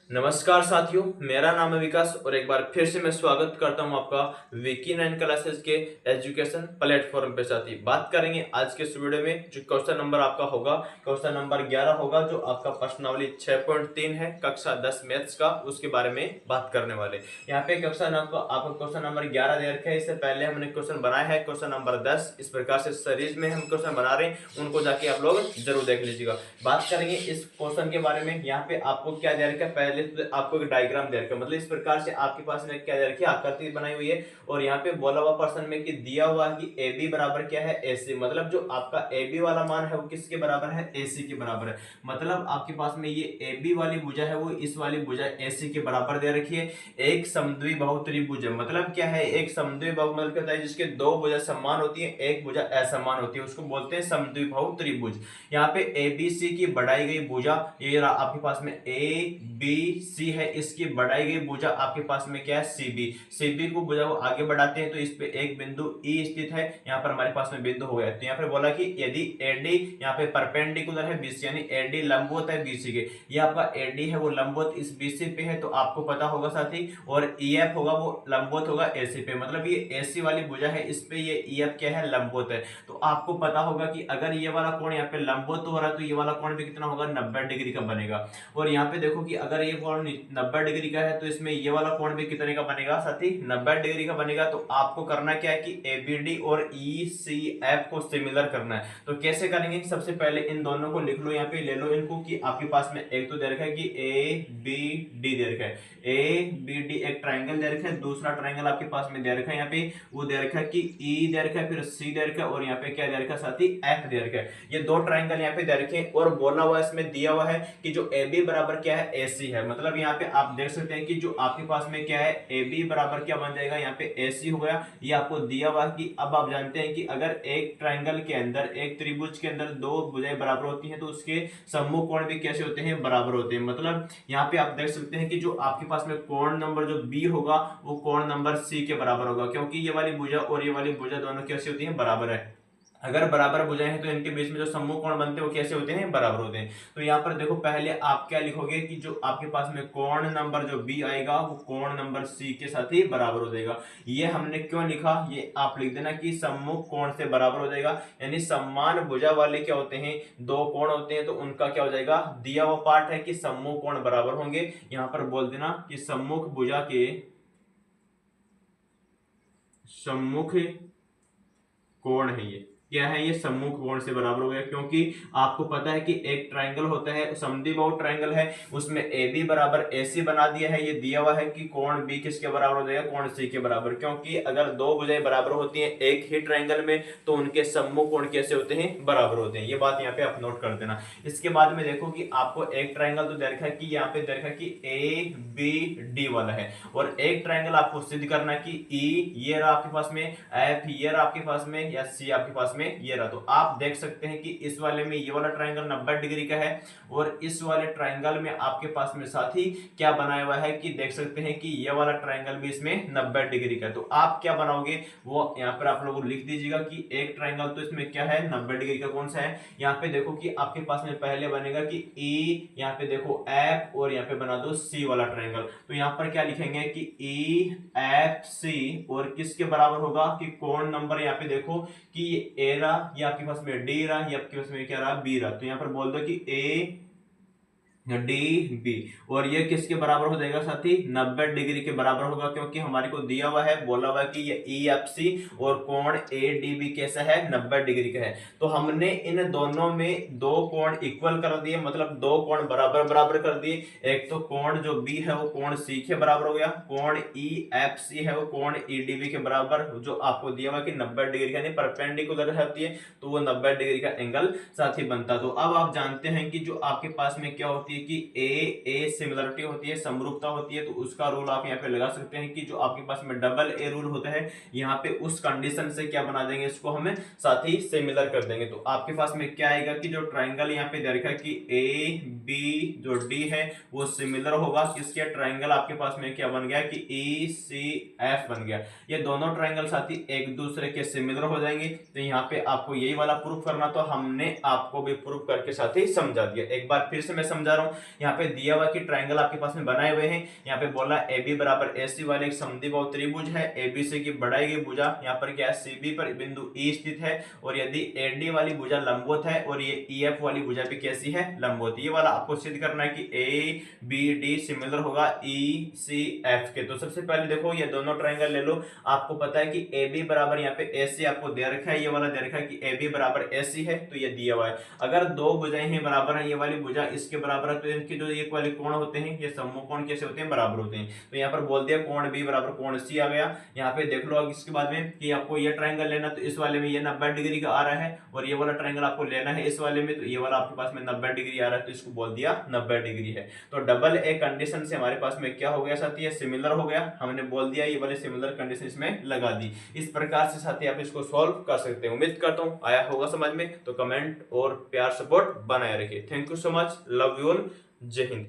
नमस्कार साथियों, मेरा नाम है विकास और एक बार फिर से मैं स्वागत करता हूं आपका विकी 9 क्लासेस के एजुकेशन प्लेटफॉर्म पे। साथी बात करेंगे आज के इस वीडियो में जो क्वेश्चन नंबर आपका होगा, क्वेश्चन नंबर 11 होगा, जो आपका प्रश्नावली 6.3 है कक्षा 10 मैथ्स का, उसके बारे में बात करने वाले। यहाँ पे क्वेश्चन आपको क्वेश्चन नंबर 11 दे रखा है। इससे पहले हमने क्वेश्चन बनाया है क्वेश्चन नंबर 10। इस प्रकार से सीरीज में हम क्वेश्चन बना रहे हैं, उनको जाके आप लोग जरूर देख लीजिएगा। बात करेंगे इस क्वेश्चन के बारे में। यहाँ पे आपको क्या दे रखा है, पहले तो आपको एक डायग्राम दे रखा है, मतलब इस प्रकार से आपके पास में क्या दे रखी है, आकृति बनाई हुई है। और यहाँ पे बोला हुआ प्रश्न में कि दिया हुआ कि ए बी बराबर क्या है, ए सी। मतलब जो आपका ए बी वाला मान है वो किसके बराबर है, ए सी के बराबर है। मतलब आपके पास में ये ए बी वाली भुजा है वो इस वाली भुजा ए सी के बराबर दे रखी है। एक समद्विबाहु त्रिभुज है। मतलब क्या है, एक समद्विबाहु मतलब क्या होता है, जिसके दो भुजा समान होती है, एक भुजा असमान होती है, उसको बोलते हैं समद्विबाहु त्रिभुज। यहाँ पे ए बी सी की बढ़ाई गई भुजा, ये आपके पास में ए बी सी है, इसकी बढ़ाई गई भुजा आपके पास में क्या है, सी बी। सी बी को भुजा को आगे बढ़ाते हैं तो इस पे एक बिंदु ई स्थित है, यहाँ पर हमारे पास में बिंदु हो गया। तो यहाँ पर बोला कि यदि एडी यहाँ पे परपेंडिकुलर है बीसी, यानी एडी लंबवत है बीसी के, ये आपका एडी है वो लंबवत इस बीसी पे है, तो आपको पता होगा साथी। और ईएफ होगा वो लंबवत होगा एसी पे, मतलब ये एसी वाली भुजा है, इस पे ये ईएफ क्या है, लंबवत है। तो आपको पता होगा कि अगर ये वाला कोण यहाँ पे लंबवत हो रहा है तो ये वाला कोण भी कितना होगा, 90 डिग्री का बनेगा। और यहाँ पे देखो कि अगर ये कोण 90 डिग्री का है तो इसमें ये वाला कोण भी कितने का बनेगा साथी, 90 डिग्री का बनेगा। तो आपको करना क्या है कि एबीडी और ईसीएफ को सिमिलर करना है। तो कैसे करेंगे, सबसे पहले इन दोनों को लिख लो, यहाँ पे ले लो इनको कि आपके पास में एक तो दे रखा है कि ए बी डी दे रखा है, ए बी डी एक ट्राइंगल दे रखा है, दूसरा ट्राइंगल आपके पास में दे रखा है, यहाँ पे वो दे रखा है कि ई दे रखा है, फिर सी दे रखा है, और यहाँ पे क्या दे रखा है साथी, एफ दे रखा है। ये दो ट्राइंगल यहाँ पे दे रखे हैं और बोला हुआ इसमें दिया हुआ है कि जो ए बी बराबर क्या है, ए सी है। मतलब यहाँ पे आप देख सकते हैं कि जो आपके पास में क्या है, ए बी बराबर क्या बन जाएगा, यहाँ पे ए सी हो गया। ये आपको दिया हुआ कि अब आप जानते हैं कि अगर एक ट्राइंगल के अंदर, एक त्रिभुज के अंदर दो भुजाएं बराबर होती हैं तो उसके सम्मुख कोण भी कैसे होते हैं, बराबर होते हैं। मतलब यहाँ पे आप देख सकते हैं कि जो आपके पास में कोण नंबर जो बी होगा वो कोण नंबर सी के बराबर होगा, क्योंकि ये वाली भुजा और ये वाली भुजा दोनों कैसी होती है, बराबर है। अगर बराबर भुजाएं हैं तो इनके बीच में जो सम्मुख कोण बनते हैं वो कैसे होते हैं, बराबर होते हैं। तो यहाँ पर देखो पहले आप क्या लिखोगे कि जो आपके पास में कोण नंबर जो बी आएगा वो कोण नंबर सी के साथ ही बराबर हो जाएगा। ये हमने क्यों लिखा, ये आप लिख देना कि सम्मुख कोण से बराबर हो जाएगा, यानी समान भुजा वाले क्या होते हैं, दो कोण होते हैं, तो उनका क्या हो जाएगा, दिया हुआ पार्ट है कि सम्मुख कोण बराबर होंगे। यहाँ पर बोल देना कि सम्मुख भुजा के सम्मुख कोण है, ये क्या है, ये सम्मुख कोण से बराबर हो गया। क्योंकि आपको पता है कि एक ट्राइंगल होता है, समद्विबाहु ट्राइंगल है, उसमें ए बी बराबर ए सी बना दिया है। ये दिया हुआ है कि कोण बी किसके बराबर हो जाएगा, कोण सी के बराबर। क्योंकि अगर दो भुजाएं बराबर होती हैं एक ही ट्राइंगल में तो उनके सम्मुख कोण कैसे होते हैं, बराबर होते हैं। ये बात यहाँ पे आप नोट कर देना। इसके बाद में देखो कि आपको एक ट्राइंगल तो दे रखा है कि यहाँ पे दे रखा है कि ए बी डी वाला है, और एक ट्राइंगल आपको सिद्ध करना है कि ई ये रहा आपके पास में, एफ ये रहा आपके पास में, या सी आपके पास में ये रहा। तो आप देख सकते हैं कि इस वाले में ये वाला ट्राइंगल 90 डिग्री का है, और इस वाले ट्राइंगल में आपके पास में साथ ही क्या बनाया हुआ है कि देख सकते हैं कि ये वाला ट्राइंगल भी इसमें 90 डिग्री का है। तो आप क्या बनाओगे वो यहाँ पर आप लोग लिख दीजिएगा कि एक ट्राइंगल तो इसमें क्या है, 90 डिग्री का कौन सा है। यहाँ पे देखो कि आपके पास में पहले बनेगा कि ई, यहाँ पे देखो एफ, और यहाँ पे बना दो सी वाला ट्राइंगल। तो यहाँ पर क्या लिखेंगे कि ई एफ सी, और किसके बराबर होगा कि कोण नंबर, यहाँ पे देखो कि ए रहा, ये आपके पास में डी रहा, ये आपके पास में क्या रहा, बी रहा। तो यहाँ पर बोल दो कि ए डी बी, और ये किसके बराबर हो जाएगा साथी, 90 डिग्री के बराबर होगा। क्योंकि हमारे को दिया हुआ है, बोला हुआ है कि ये ई एफ सी और कोण ए डी बी कैसा है, 90 डिग्री का है। तो हमने इन दोनों में दो कोण इक्वल कर दिए, मतलब दो कोण बराबर बराबर कर दिए। एक तो कोण जो बी है वो कोण सी के बराबर हो गया, कोण ई एफ सी है वो कोण ई डी बी के बराबर, जो आपको दिया हुआ कि 90 डिग्री का, परपेंडिकुलर होती है तो वो 90 डिग्री का एंगल साथ ही बनता। तो अब आप जानते हैं कि जो आपके पास में क्या होती है कि ए सिमिलरिटी होती है, समरूपता होती है। तो उसका रूल आप यहाँ पे लगा सकते हैं कि जो आपके पास में डबल ए रूल होता है, यहाँ पे उस कंडीशन से क्या बना देंगे, इसको हमें साथ ही सिमिलर कर देंगे। तो आपके पास में क्या आएगा कि जो ट्राइंगल यहाँ पे दे रखा है कि ए बी जो डी है वो सिमिलर होगा किसके, ट्राइंगल आपके पास में क्या बन गया कि ई सी एफ बन गया। ये दोनों ट्राइंगल साथी एक दूसरे के सिमिलर हो जाएंगे। तो यहाँ पे आपको यही वाला प्रूफ करना, तो हमने आपको भी प्रूफ करके साथ ही समझा दिया। एक बार फिर से मैं समझा रहा हूँ। यहाँ पे दिया हुआ कि ट्राइंगल आपके पास में बनाए हुए हैं। यहाँ पे बोला ए बी बराबर ए सी वाले एक समद्विबाहु त्रिभुज है। ए बी सी की बढ़ाई गई भुजा यहाँ पर क्या है, सी बी पर बिंदु ई स्थित है, और यदि ए डी वाली भुजा लंबवत है और ये ई एफ वाली भुजा भी कैसी है, लंबवत। ये वाला आपको सिद्ध करना है कि ए बी डी सिमिलर होगा ई सी एफ के। तो सबसे पहले देखो ये दोनों ट्राइंगल ले लो। आपको पता है कि ए बी बराबर यहाँ पे ए सी आपको दे रखा है, ये वाला दे रखा है कि ए बी बराबर ए सी है, तो ये दिया हुआ है। अगर दो भुजाएं हैं बराबर है, ये वाली भुजा इसके बराबर है, तो इनके जो एक वाले कोण होते हैं ये समूह कोण कैसे होते हैं, बराबर होते हैं। तो यहाँ पर बोल दिया कोण बी बराबर कोण सी आ गया। यहाँ पे देख लो अब इसके बाद में कि आपको ये ट्राइंगल लेना, तो इस वाले में ये 90 डिग्री का आ रहा है, और ये वाला ट्राइंगल आपको लेना है इस वाले में, तो ये वाला आपके पास में 90 डिग्री आ रहा है, तो इसको बोल दिया 90 डिग्री है। तो डबल ए कंडीशन से हमारे पास में क्या हो गया साथी, ये सिमिलर हो गया। हमने बोल दिया ये वाले सिमिलर कंडीशन इसमें लगा दी। इस प्रकार से साथी आप इसको सॉल्व कर सकते हैं। उम्मीद करता हूं आया होगा समझ में। तो कमेंट और प्यार सपोर्ट बनाए रखिए। Thank you so much, love you all, जय हिंद।